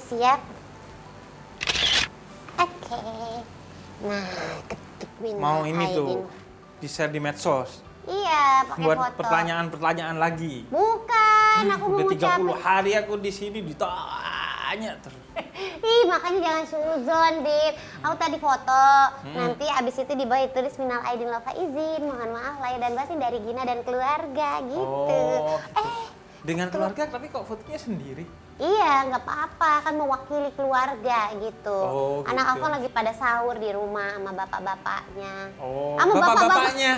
siap. Oke. Nah, ketik minal Mau ini aidin. tuh di-share di medsos. Iya, pakai Buat foto. pertanyaan-pertanyaan lagi. Bukan, aku mau Udah 30 ngucapin. hari aku di sini ditanya terus. Ih, makanya jangan suzon, Dit. Aku tadi foto. Nanti abis itu di bawah tulis minal aidin wal faizin. Mohon maaf lahir dan batin dari Gina dan keluarga gitu. Oh, gitu. Dengan keluarga tapi kok fotonya sendiri? Iya, nggak apa-apa, kan mewakili keluarga gitu. Oh, Anak gitu. aku lagi pada sahur di rumah sama bapak-bapaknya. Oh, Sama bapak-bapaknya.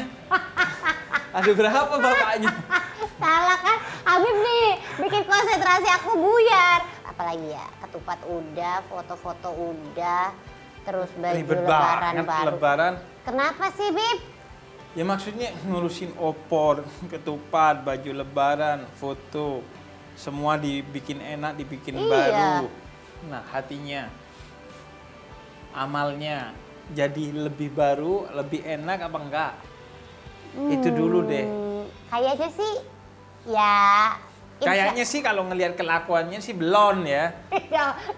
Ada berapa bapaknya? Salah kan? Habib nih, bikin konsentrasi aku buyar. Apalagi ya, ketupat udah, foto-foto udah, terus baju Ribet lebaran banget baru. lebaran. Kenapa sih, Bib? Ya maksudnya ngurusin opor, ketupat, baju lebaran, foto. Semua dibikin enak, dibikin Iya. baru. Nah, hatinya, amalnya jadi lebih baru, lebih enak apa enggak? Itu dulu deh. Kayaknya sih, ya. Kayaknya sih kalau ngelihat kelakuannya sih belum ya.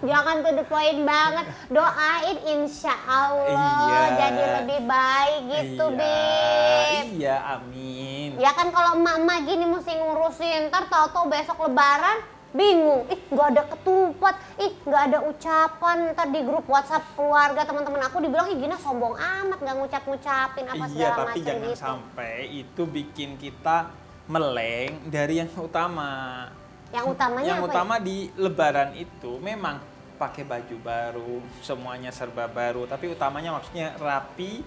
Jangan to the point banget. Doain insya Allah Iya. jadi lebih baik gitu, Iya, Bib. iya, amin. Ya kan kalau emak-emak gini mesti ngurusin, ntar tau-tau besok lebaran bingung. Ih, nggak ada ketupat, ih nggak ada ucapan. Ntar di grup WhatsApp keluarga teman-teman aku dibilang, ih Gina sombong amat nggak ngucap-ngucapin apa Iya, segala tapi macam jangan gitu. sampai itu bikin kita meleng dari yang utama. Yang utamanya Yang apa? utama di lebaran itu memang pakai baju baru, semuanya serba baru, tapi utamanya maksudnya rapi,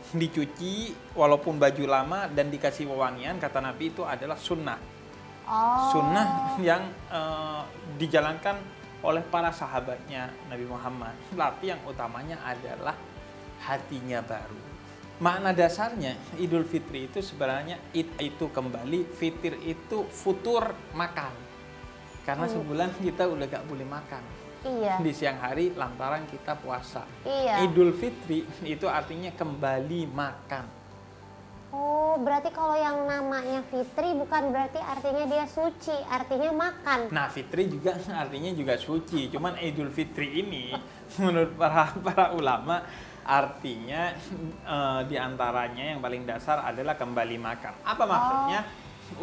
dicuci walaupun baju lama dan dikasih wewangian, kata Nabi itu adalah sunnah. Oh. Sunnah yang dijalankan oleh para sahabatnya Nabi Muhammad. Tapi yang utamanya adalah hatinya baru. Makna dasarnya Idul Fitri itu sebenarnya id itu kembali, fitir itu futur makan. Karena sebulan kita udah gak boleh makan. Iya. Di siang hari lantaran kita puasa. Iya. Idul Fitri itu artinya kembali makan. Oh, berarti kalau yang namanya fitri bukan berarti artinya dia suci, artinya makan. Nah, Fitri juga artinya juga suci. Cuman Idul Fitri ini menurut para ulama artinya diantaranya yang paling dasar adalah kembali makan. Apa maksudnya?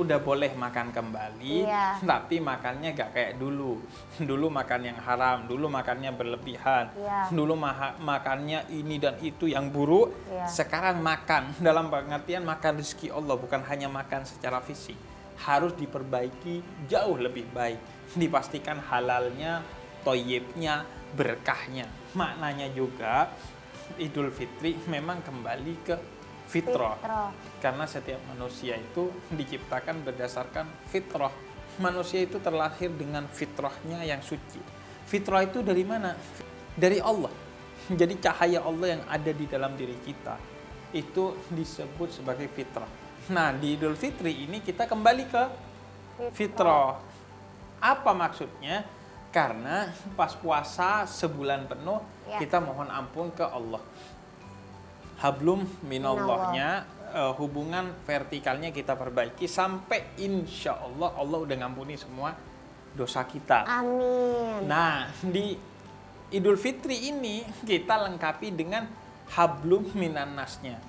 Udah boleh makan kembali, Iya. tapi makannya gak kayak dulu. Dulu makan yang haram, dulu makannya berlebihan, Iya. dulu makannya ini dan itu yang buruk. Iya. Sekarang makan dalam pengertian makan rezeki Allah, bukan hanya makan secara fisik. Harus diperbaiki jauh lebih baik. Dipastikan halalnya, toyibnya, berkahnya. Maknanya juga Idul Fitri memang kembali ke fitrah. Karena setiap manusia itu diciptakan berdasarkan fitrah. Manusia itu terlahir dengan fitrahnya yang suci. Fitrah itu dari mana? Dari Allah. Jadi cahaya Allah yang ada di dalam diri kita itu disebut sebagai fitrah. Nah, di Idul Fitri ini kita kembali ke fitrah. Apa maksudnya? Karena pas puasa sebulan penuh Ya. kita mohon ampun ke Allah. Hablum minallahnya, hubungan vertikalnya kita perbaiki sampai insya Allah Allah udah ngampuni semua dosa kita. Amin. Nah, di Idul Fitri ini kita lengkapi dengan hablum minannasnya.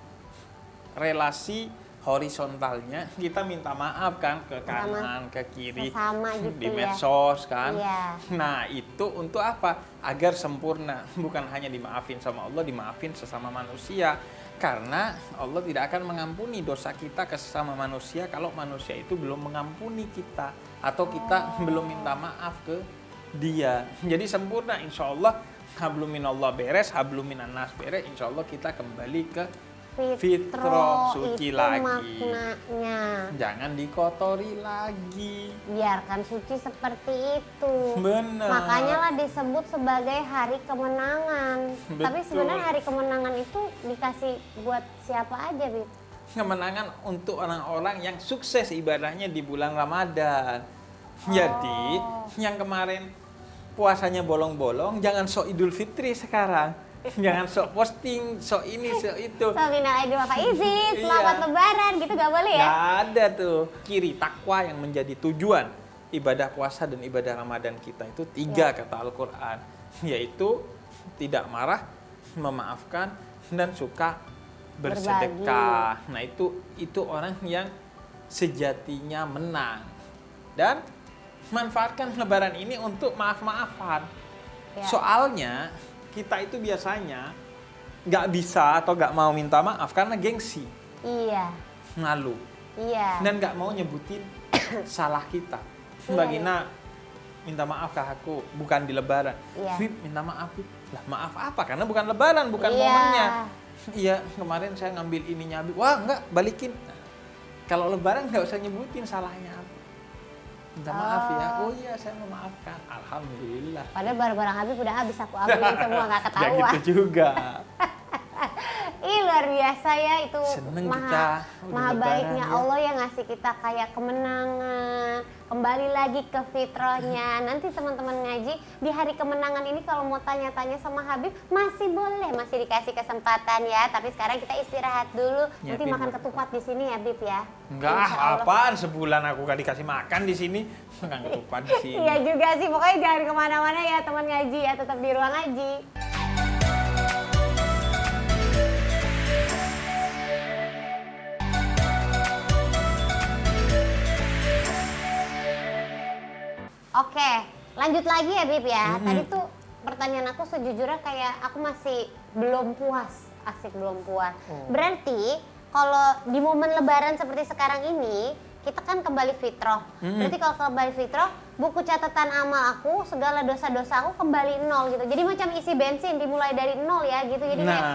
Relasi horizontalnya kita minta maaf kan ke kanan, ke kiri, Sesama gitu di ya. medsos kan. Iya. Nah, itu untuk apa? Agar sempurna, bukan hanya dimaafin sama Allah, dimaafin sesama manusia. Karena Allah tidak akan mengampuni dosa kita ke sesama manusia kalau manusia itu belum mengampuni kita atau kita belum minta maaf ke dia. Jadi sempurna insya Allah. Hablum minallah beres, hablum minannas beres, insya Allah kita kembali ke fitrah suci itu lagi. maknanya. Jangan dikotori lagi. Biarkan suci seperti itu. Benar. Makanya lah disebut sebagai hari kemenangan. Tapi Betul. sebenarnya hari kemenangan itu dikasih buat siapa aja, Bib? Kemenangan untuk orang-orang yang sukses ibadahnya di bulan Ramadan. Jadi, yang kemarin puasanya bolong-bolong, jangan sok Idul Fitri sekarang. Jangan sok posting, sok ini, sok itu. Minal aidin wal faizin, Iya. selamat lebaran gitu gak boleh ya? Gak ada tuh. Kiri takwa yang menjadi tujuan ibadah puasa dan ibadah Ramadan kita itu 3 kata Al-Quran, yaitu tidak marah, memaafkan, dan suka bersedekah. Nah itu orang yang sejatinya menang. Dan manfaatkan Lebaran ini untuk maaf-maafan. Ya. Soalnya kita itu biasanya nggak bisa atau nggak mau minta maaf karena gengsi, Iya. malu, Iya. dan nggak mau nyebutin salah kita. Mbak Gina minta maaf ke aku, bukan di Lebaran. Iya. Bib, minta maaf, Bib. Lah maaf apa? Karena bukan Lebaran, bukan Iya. momennya. Iya, kemarin saya ngambil ininya Bib. Wah, enggak, balikin. Nah, kalau Lebaran nggak usah nyebutin salahnya apa. Minta maaf ya. Oh iya, saya memaafkan. Alhamdulillah. Padahal barang-barang Habib udah habis aku ambilin semua, nggak Nggak ketahuan. gitu juga. Ih, luar biasa ya itu. Seneng maha, kita udah maha Lebaran baiknya ya. Allah yang ngasih kita kayak kemenangan. Kembali lagi ke fitrahnya. Nanti teman-teman ngaji di hari kemenangan ini kalau mau tanya-tanya sama Habib masih boleh, masih dikasih kesempatan ya. Tapi sekarang kita istirahat dulu. Nanti Nyiapin makan buat ketupat di sini ya, Habib ya. Enggak, Insya Allah. apaan sebulan aku gak dikasih makan di sini, makan ketupat di sini. Iya juga sih, pokoknya jangan kemana-mana ya teman ngaji ya, tetap di ruang ngaji. Oke, lanjut lagi ya Bib ya. Tadi tuh pertanyaan aku sejujurnya kayak aku masih belum puas, asik belum puas. Berarti kalau di momen lebaran seperti sekarang ini, kita kan kembali fitrah. Berarti kalau kembali fitrah, buku catatan amal aku, segala dosa-dosa aku kembali nol gitu. Jadi macam isi bensin dimulai dari nol ya gitu. Jadi kayak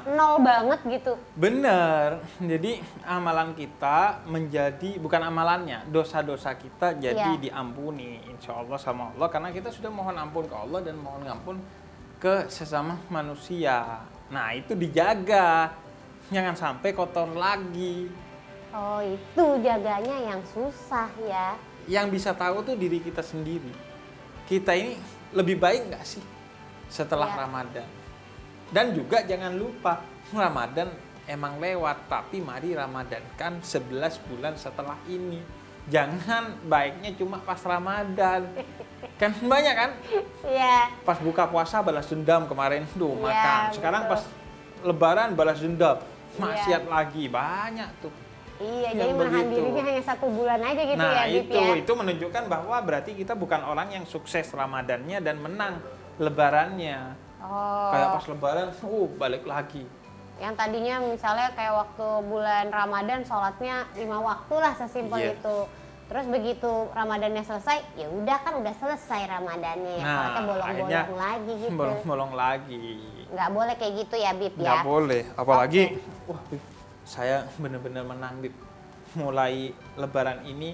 nol banget gitu. Bener, jadi amalan kita menjadi, bukan amalannya, dosa-dosa kita jadi Iya. diampuni insya Allah sama Allah. Karena kita sudah mohon ampun ke Allah dan mohon ampun ke sesama manusia. Nah itu dijaga, jangan sampai kotor lagi. Oh itu jaganya yang susah ya. Yang bisa tahu tuh diri kita sendiri. Kita ini lebih baik nggak sih setelah Iya. Ramadan? Dan juga jangan lupa, Ramadan emang lewat, tapi mari Ramadankan 11 bulan setelah ini. Jangan baiknya cuma pas Ramadan. Kan banyak kan? Iya. Pas buka puasa balas dendam kemarin, Iya, makan. Sekarang betul. pas Lebaran balas dendam, Iya. maksiat lagi, banyak tuh. Iya, Yang jadi menahan begitu. dirinya hanya 1 bulan aja gitu Nah ya, Bib ya. itu menunjukkan bahwa berarti kita bukan orang yang sukses Ramadannya dan menang Lebarannya. Oh. Kayak pas Lebaran, balik lagi. Yang tadinya misalnya kayak waktu bulan Ramadan sholatnya 5 waktu lah sesimpel Iya. itu. Terus begitu Ramadannya selesai, ya udah kan udah selesai Ramadannya ya. Sholatnya bolong-bolong akhirnya lagi gitu. bolong-bolong lagi. Nggak boleh kayak gitu ya, Bib ya. Nggak boleh, apalagi wah Bib, saya benar-benar menang Bib. Mulai Lebaran ini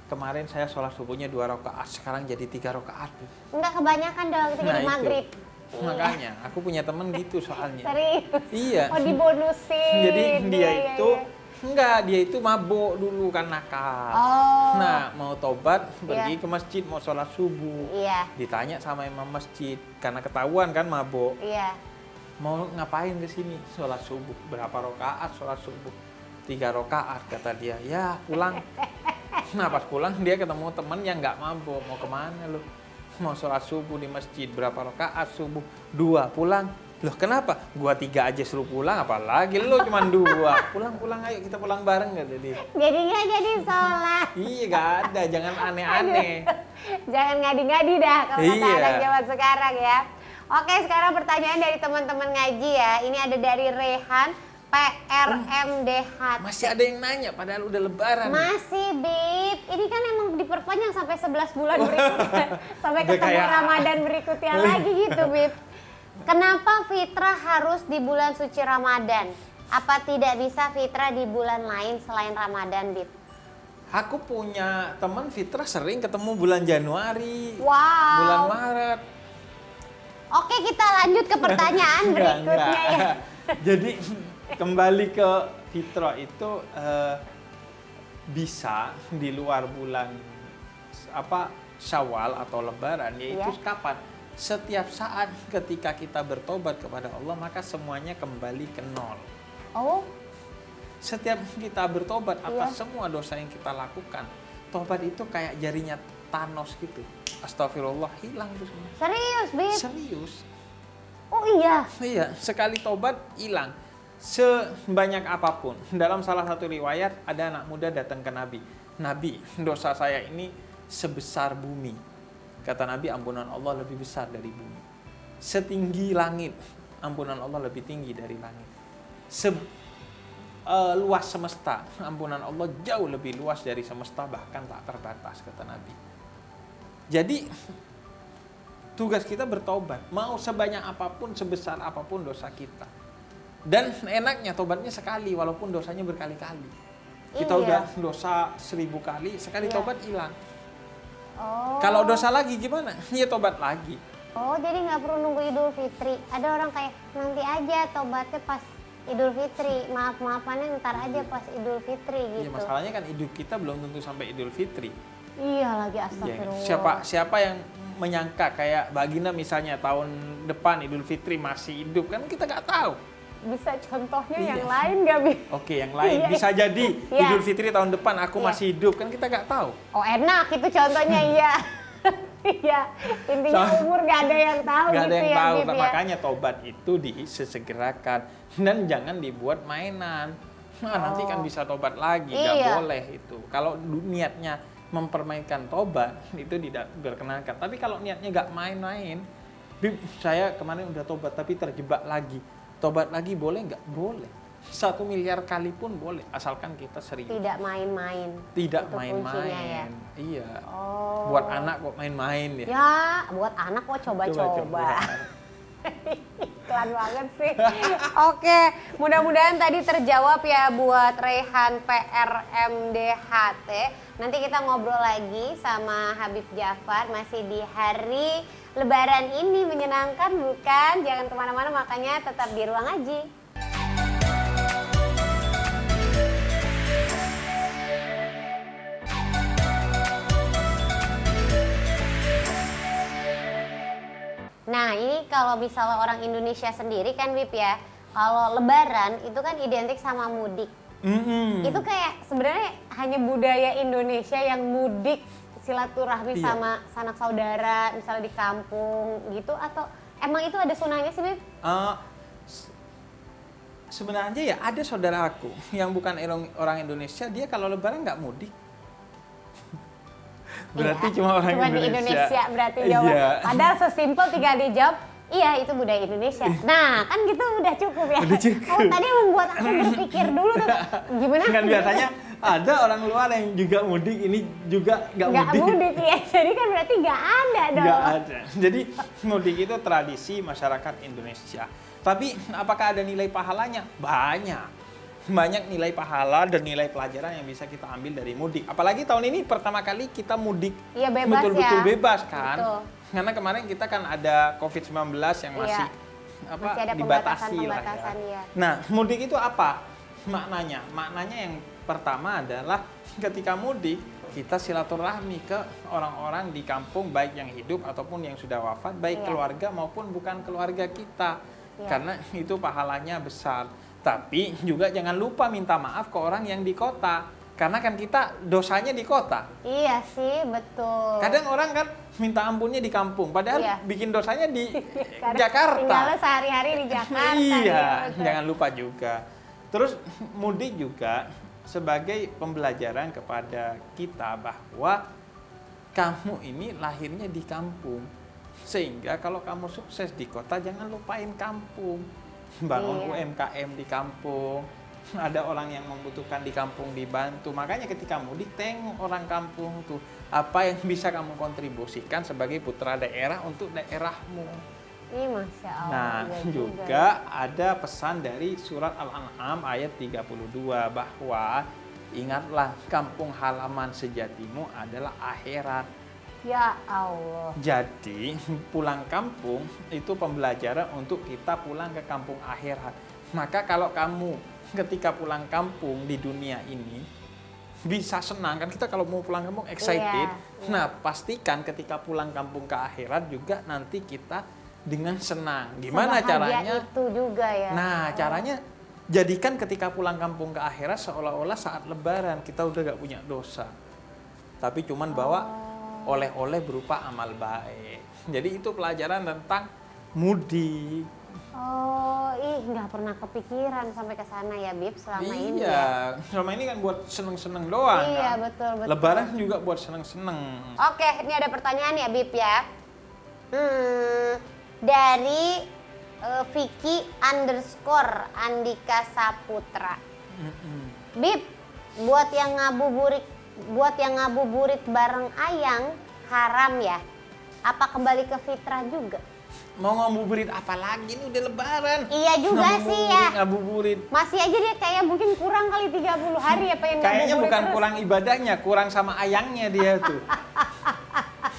kemarin saya sholat subuhnya 2 rakaat, sekarang jadi 3 rakaat Bib. Enggak kebanyakan dong, kita jadi itu. maghrib. Iya. Makanya aku punya temen gitu soalnya. Serius. Iya. Oh dibonusin. Jadi dia Iya, itu iya. dia itu mabuk dulu kan nakal. Oh. Nah, mau tobat pergi Iya. ke masjid mau sholat subuh. Iya. Ditanya sama imam masjid karena ketahuan kan mabuk. Iya. Mau ngapain ke sini? Sholat subuh. Berapa rakaat sholat subuh? 3 rakaat kata dia. Ya, pulang. Nah, pas pulang dia ketemu temen yang nggak mabuk. Mau kemana lu? Mau sholat subuh di masjid. Berapa rakaat subuh? 2. Pulang. Loh kenapa? Gua 3 aja suruh pulang, apalagi lu cuma 2. Pulang, ayo kita pulang bareng kata dia. Jadi nggak jadi sholat. Iya gak ada, jangan aneh-aneh. Jangan ngadi-ngadi dah kalau kata Iya. anak zaman sekarang ya. Oke, sekarang pertanyaan dari teman-teman ngaji ya. Ini ada dari Rehan PRMDH. Masih ada yang nanya padahal udah lebaran. Masih, Bib. Ini kan emang diperpanjang sampai 11 bulan berikutnya. Sampai Udah ketemu kayak- Ramadan berikutnya lagi gitu, Bib. Kenapa fitrah harus di bulan suci Ramadan? Apa tidak bisa fitrah di bulan lain selain Ramadan, Bib? Aku punya teman fitrah sering ketemu bulan Januari, Wow. bulan Maret. Oke, kita lanjut ke pertanyaan berikutnya ya. Jadi kembali ke fitrah itu bisa di luar bulan Syawal atau Lebaran, yaitu Iya. kapan? Setiap saat ketika kita bertobat kepada Allah maka semuanya kembali ke nol. Oh, Setiap kita bertobat atas Iya. semua dosa yang kita lakukan, tobat itu kayak jarinya Thanos gitu. Astagfirullah, hilang itu semua. Serius, Bib? Serius. Oh iya. Iya, sekali tobat hilang. Sebanyak apapun. Dalam salah satu riwayat ada anak muda datang ke Nabi. Nabi, dosa saya ini sebesar bumi. Kata Nabi, ampunan Allah lebih besar dari bumi. Setinggi langit, ampunan Allah lebih tinggi dari langit. Luas semesta, ampunan Allah jauh lebih luas dari semesta, bahkan tak terbatas, kata Nabi. Jadi tugas kita bertobat, mau sebanyak apapun, sebesar apapun dosa kita. Dan enaknya tobatnya sekali, walaupun dosanya berkali-kali. Kita Iya. udah dosa 1000 kali, sekali Iya. tobat hilang. Oh. Kalau dosa lagi gimana? Ya tobat lagi. Oh, jadi nggak perlu nunggu Idul Fitri. Ada orang kayak nanti aja tobatnya pas Idul Fitri, maaf-maafannya ntar aja pas Idul Fitri Ya, gitu. masalahnya kan hidup kita belum tentu sampai Idul Fitri. Iya lagi, Ya, astagfirullah. siapa yang menyangka kayak Baginda misalnya tahun depan Idul Fitri masih hidup, kan kita nggak tahu. Bisa contohnya Iya. yang lain nggak, Bi? Oke, yang lain Iya. bisa jadi Iya. Idul Fitri tahun depan aku Iya. masih hidup, kan kita nggak tahu. Oh enak itu contohnya, iya. Iya, intinya umur nggak ada yang tahu Nggak ada gitu yang ya, tahu, Bib, ya. makanya tobat itu disegerakan dan jangan dibuat mainan. Nah, nanti kan bisa tobat lagi, nggak Iya. boleh itu. Kalau niatnya mempermainkan tobat itu tidak berkenankan. Tapi kalau niatnya nggak main-main, Bib, saya kemarin udah tobat tapi terjebak lagi. Tobat lagi boleh nggak? Boleh. 1 miliar kali pun boleh, asalkan kita serius. Tidak main-main. Tidak Itu kuncinya ya. main-main. Iya. Oh. Buat anak kok main-main ya. Ya, buat anak kok coba-coba. Iklan banget sih. Oke, mudah-mudahan tadi terjawab ya buat Raihan PRMDHT. Nanti kita ngobrol lagi sama Habib Jafar masih di hari Lebaran ini. Menyenangkan bukan? Jangan kemana-mana, makanya tetap di Ruang Ngaji. Nah, ini kalau misalnya orang Indonesia sendiri kan, Bib ya, kalau Lebaran itu kan identik sama mudik. Itu kayak sebenarnya hanya budaya Indonesia yang mudik silaturahmi Iya. sama sanak saudara, misalnya di kampung gitu, atau emang itu ada sunahnya sih, Bib? Sebenarnya ya ada saudara aku yang bukan orang Indonesia, dia kalau Lebaran nggak mudik. Berarti Iya, cuma orang cuma di Indonesia berarti jawab. Iya. Padahal sesimpel tinggal dijawab, iya itu budaya Indonesia. Nah, kan gitu udah cukup ya. Udah cukup. Oh, tadi membuat aku berpikir dulu tuh, gimana? Kan biasanya ada orang luar yang juga mudik, ini juga nggak Nggak mudik. mudik ya, jadi kan berarti nggak ada dong. Nggak ada. Jadi mudik itu tradisi masyarakat Indonesia. Tapi apakah ada nilai pahalanya? Banyak. Banyak nilai pahala dan nilai pelajaran yang bisa kita ambil dari mudik. Apalagi tahun ini pertama kali kita mudik Iya, bebas betul-betul ya. bebas kan. Betul. Karena kemarin kita kan ada COVID-19 yang masih Iya. Masih ada dibatasi lah pembatasan, ya. iya. Nah, mudik itu apa maknanya? Maknanya yang pertama adalah ketika mudik kita silaturahmi ke orang-orang di kampung, baik yang hidup ataupun yang sudah wafat, baik Iya. keluarga maupun bukan keluarga kita. Iya. Karena itu pahalanya besar. Tapi juga jangan lupa minta maaf ke orang yang di kota. Karena kan kita dosanya di kota. Iya sih, betul. Kadang orang kan minta ampunnya di kampung, padahal Iya. bikin dosanya di Karena Jakarta. tinggalnya sehari-hari di Jakarta. Iya, betul. jangan lupa juga. Terus mudik juga sebagai pembelajaran kepada kita bahwa kamu ini lahirnya di kampung. Sehingga kalau kamu sukses di kota, jangan lupain kampung. Bangun Iya. UMKM di kampung. Ada orang yang membutuhkan di kampung, dibantu. Makanya ketika mudik, tengok orang kampung tuh. Apa yang bisa kamu kontribusikan sebagai putra daerah untuk daerahmu. Ih, Masya Allah. Nah, iya juga ada pesan dari surat Al-An'am ayat 32 bahwa ingatlah kampung halaman sejatimu adalah akhirat. Ya Allah. Jadi, pulang kampung itu pembelajaran untuk kita pulang ke kampung akhirat. Maka kalau kamu ketika pulang kampung di dunia ini bisa senang kan, kita kalau mau pulang kampung excited. Iya. Nah, pastikan ketika pulang kampung ke akhirat juga nanti kita dengan senang. Gimana Sebahagia caranya? itu juga ya. Nah, caranya jadikan ketika pulang kampung ke akhirat seolah-olah saat lebaran kita udah gak punya dosa. Tapi cuman bawa oleh-oleh berupa amal baik. Jadi itu pelajaran tentang mudik. Oh, nggak pernah kepikiran sampai ke sana ya, Bib, selama ini ya. Iya, selama ini kan buat seneng-seneng doang Iya, kan. betul. Lebaran juga buat seneng-seneng. Oke, ini ada pertanyaan ya, Bib ya. Dari Vicky _ Andika Saputra. Bib, buat yang ngabuburit bareng Ayang haram ya? Apa kembali ke fitrah juga? Mau ngabuburit apa lagi, ini udah lebaran. Iya juga sih ya. Ngabuburit. Masih aja dia kayak mungkin kurang kali 30 hari ya pengen Kayaknya ngabuburit bukan terus. kurang ibadahnya, kurang sama ayangnya dia tuh.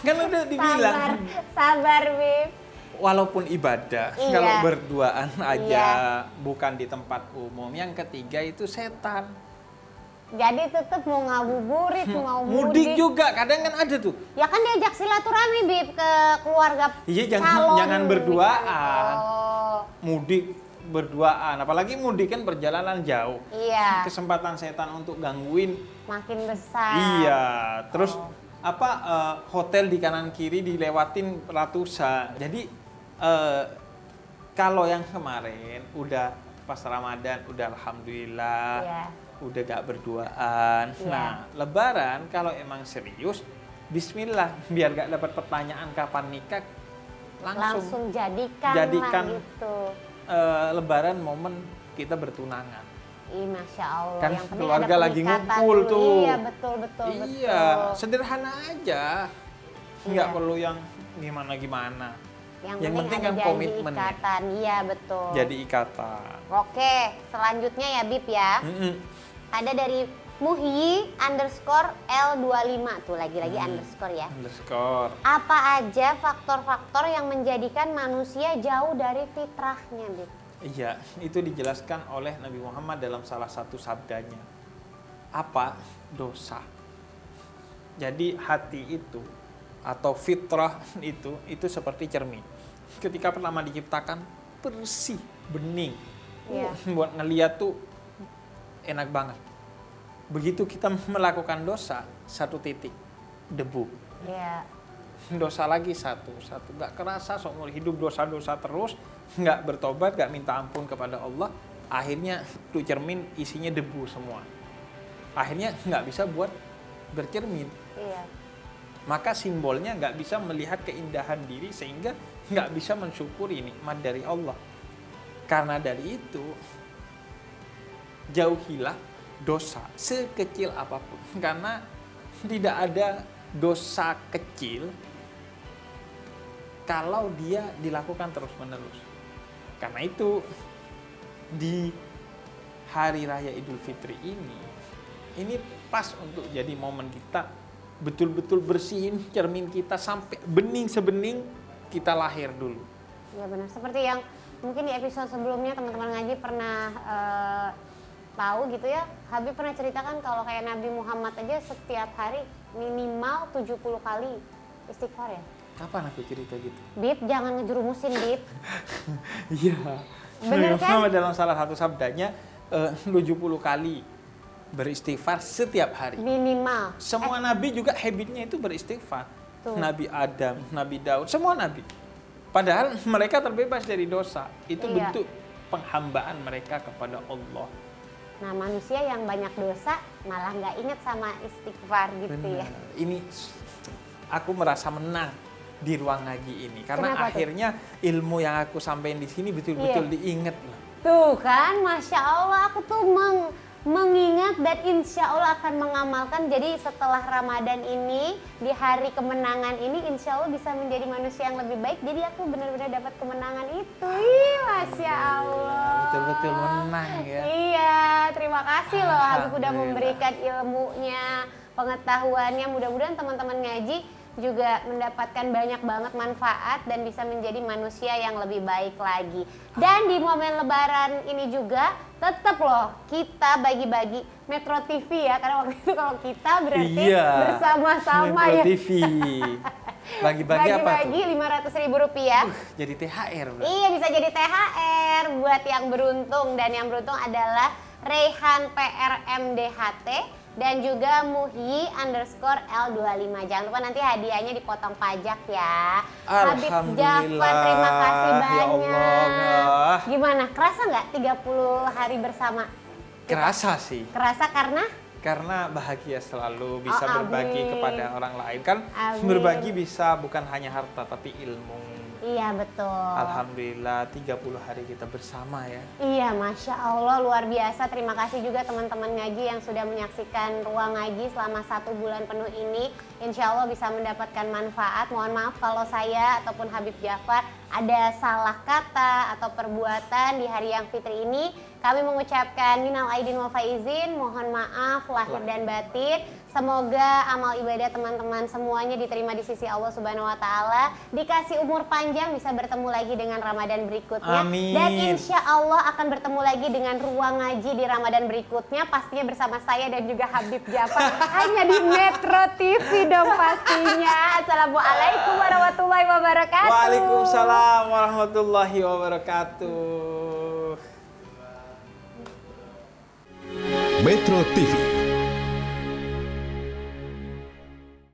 Kan udah dibilang. Sabar, Bib. Walaupun ibadah, Iya. kalau berduaan aja, Iya. bukan di tempat umum. Yang ketiga itu setan. Jadi tetap mau ngabuburit, mau Mudik juga, kadang kan ada tuh. Ya kan diajak silaturahmi, Bib, ke keluarga Iya, calon. jangan berduaan. Oh, Mudik berduaan, apalagi mudik kan perjalanan jauh. iya. Kesempatan setan untuk gangguin. Makin besar. Iya, terus hotel di kanan kiri dilewatin ratusan. Jadi kalau yang kemarin udah pas Ramadan udah alhamdulillah, Iya. udah gak berduaan. Iya. Nah, Lebaran kalau emang serius, Bismillah, biar gak dapat pertanyaan kapan nikah, langsung jadikan jadikan, lah gitu. Lebaran momen kita bertunangan. Ih, Masya Allah. Kan yang penting keluarga ada lagi penikatan ngumpul dulu. tuh. Iya, betul. Iya, sederhana aja. Nggak Iya. perlu yang gimana-gimana. Yang penting kan ada komitmen janji ikatan. Iya, betul. jadi ikatan. Oke, selanjutnya ya, Bib ya. Ada dari Muhyi _L25 tuh lagi-lagi underscore ya. Underscore. Apa aja faktor-faktor yang menjadikan manusia jauh dari fitrahnya, Bib? Iya, itu dijelaskan oleh Nabi Muhammad dalam salah satu sabdanya. Apa? Dosa. Jadi hati itu atau fitrah itu seperti cermin. Ketika pertama diciptakan bersih, bening. Iya. Buat ngeliat tuh enak banget. Begitu kita melakukan dosa, satu titik debu. Iya. Dosa lagi satu nggak kerasa seumur hidup dosa-dosa terus, nggak bertobat, nggak minta ampun kepada Allah, akhirnya tuh cermin isinya debu semua, akhirnya nggak bisa buat bercermin, Iya. maka simbolnya nggak bisa melihat keindahan diri sehingga nggak bisa mensyukuri nikmat dari Allah. Karena dari itu jauhilah dosa sekecil apapun, karena tidak ada dosa kecil kalau dia dilakukan terus-menerus. Karena itu di hari raya Idul Fitri ini pas untuk jadi momen kita betul-betul bersihin cermin kita sampai bening sebening kita lahir dulu. Iya benar. Seperti yang mungkin di episode sebelumnya teman-teman ngaji pernah tahu gitu ya. Habib pernah ceritakan kalau kayak Nabi Muhammad aja setiap hari minimal 70 kali istighfar ya. Kapan aku cerita gitu? Bib, jangan ngejerumusin, Bib. Iya. Bener kan? Dalam salah satu sabdanya 70 kali beristighfar setiap hari. Minimal. Semua nabi juga habitnya itu beristighfar. Tuh. Nabi Adam, Nabi Daud, semua nabi. Padahal mereka terbebas dari dosa. Itu Iya. bentuk penghambaan mereka kepada Allah. Nah, manusia yang banyak dosa malah nggak inget sama istighfar gitu ya. Benar. Ini aku merasa menang di ruang ngaji ini karena Kenapa tuh? akhirnya ilmu yang aku sampaikan di sini betul-betul Iya. diingat loh. Tuh kan, Masya Allah, aku tuh mengingat dan insya Allah akan mengamalkan. Jadi setelah Ramadan ini, di hari kemenangan ini, insya Allah bisa menjadi manusia yang lebih baik. Jadi aku benar-benar dapat kemenangan itu. Ih, Masya Allah. Betul-betul menang ya. Iya, terima kasih loh Habib udah Alhamdulillah. memberikan ilmunya, pengetahuannya. Mudah-mudahan teman-teman ngaji juga mendapatkan banyak banget manfaat dan bisa menjadi manusia yang lebih baik lagi. Dan di momen lebaran ini juga tetap loh kita bagi-bagi Metro TV ya, karena waktu itu kalau kita berarti Iya. bersama-sama Metro ya. TV. Bagi-bagi apa tuh? Bagi-bagi Rp500.000. Jadi THR. Bro. Iya, bisa jadi THR buat yang beruntung, dan yang beruntung adalah Rehan PRMDHT dan juga Muhyi_L25. Jangan lupa nanti hadiahnya dipotong pajak ya. Habib Jafar, terima kasih banyak. Ya Allah. Gimana? Kerasa nggak 30 hari bersama? Kerasa sih. Kerasa Karena bahagia selalu bisa Oh, berbagi amin. kepada orang lain kan. Amin. Berbagi bisa bukan hanya harta tapi ilmu. Iya betul. Alhamdulillah 30 hari kita bersama ya. Iya, Masya Allah, luar biasa. Terima kasih juga teman-teman ngaji yang sudah menyaksikan Ruang Ngaji selama 1 bulan penuh ini. Insya Allah bisa mendapatkan manfaat. Mohon maaf kalau saya ataupun Habib Jafar ada salah kata atau perbuatan di hari yang fitri ini. Kami mengucapkan minal aidin wal faizin, mohon maaf lahir dan batin. Semoga amal ibadah teman-teman semuanya diterima di sisi Allah Subhanahu wa taala, dikasih umur panjang, bisa bertemu lagi dengan Ramadan berikutnya. Amin. Dan insya Allah akan bertemu lagi dengan Ruang Ngaji di Ramadan berikutnya, pastinya bersama saya dan juga Habib Jafar hanya di Metro TV dong pastinya. Assalamualaikum warahmatullahi wabarakatuh. Waalaikumsalam warahmatullahi wabarakatuh. Metro TV